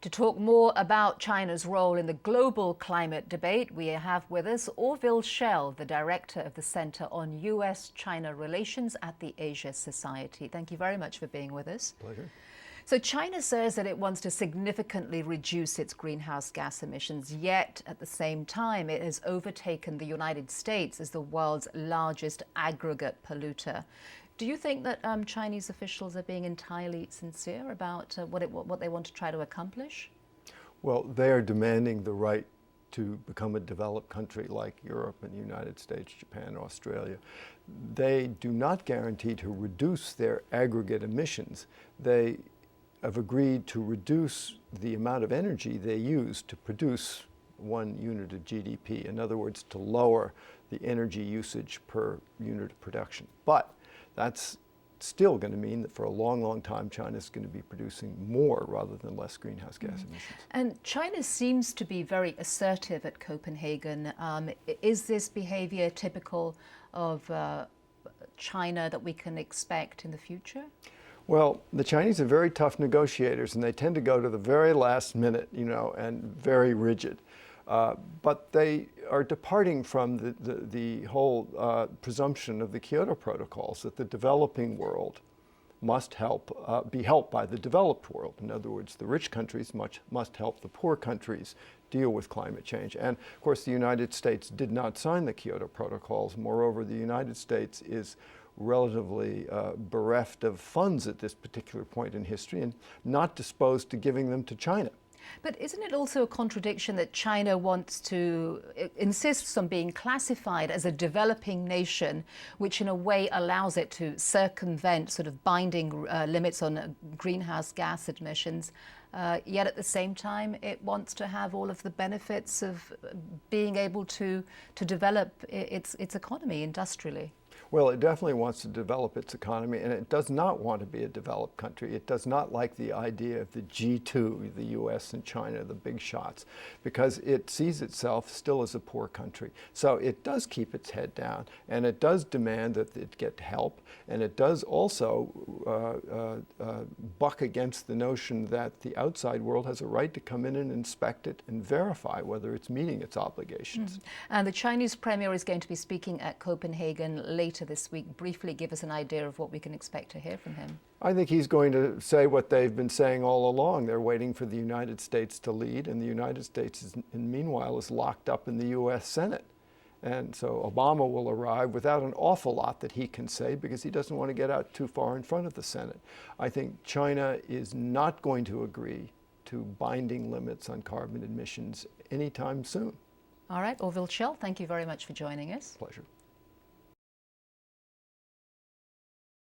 To talk more about China's role in the global climate debate, we have with us Orville Schell, the director of the Center on U.S.-China Relations at the Asia Society. Thank you very much for being with us. Pleasure. So China says that it wants to significantly reduce its greenhouse gas emissions, yet at the same time it has overtaken the United States as the world's largest aggregate polluter. Do you think that Chinese officials are being entirely sincere about what they want to try to accomplish? Well, they are demanding the right to become a developed country like Europe and the United States, Japan, Australia. They do not guarantee to reduce their aggregate emissions. They have agreed to reduce the amount of energy they use to produce 1 unit of GDP. In other words, to lower the energy usage per unit of production. But that's still going to mean that for a long, long time, China is going to be producing more rather than less greenhouse gas emissions. And China seems to be very assertive at Copenhagen. Is this behavior typical of China that we can expect in the future? Well, the Chinese are very tough negotiators, and they tend to go to the very last minute, and very rigid. But they are departing from the whole presumption of the Kyoto protocols that the developing world must be helped by the developed world. In other words, the rich countries must help the poor countries deal with climate change. And of course, the United States did not sign the Kyoto protocols. Moreover, the United States is relatively bereft of funds at this particular point in history and not disposed to giving them to China. But isn't it also a contradiction that China insists on being classified as a developing nation, which in a way allows it to circumvent sort of binding limits on greenhouse gas emissions, yet at the same time it wants to have all of the benefits of being able to develop its economy industrially? Well, it definitely wants to develop its economy, and it does not want to be a developed country. It does not like the idea of the G2, the US and China, the big shots, because it sees itself still as a poor country. So it does keep its head down, and it does demand that it get help, and it does also buck against the notion that the outside world has a right to come in and inspect it and verify whether it's meeting its obligations. And the Chinese premier is going to be speaking at Copenhagen later this week. Briefly give us an idea of what we can expect to hear from him. I think he's going to say what they've been saying all along. They're waiting for the United States to lead, and the United States, meanwhile, is locked up in the U.S. Senate. And so Obama will arrive without an awful lot that he can say because he doesn't want to get out too far in front of the Senate. I think China is not going to agree to binding limits on carbon emissions anytime soon. All right, Orville Schell, thank you very much for joining us. Pleasure.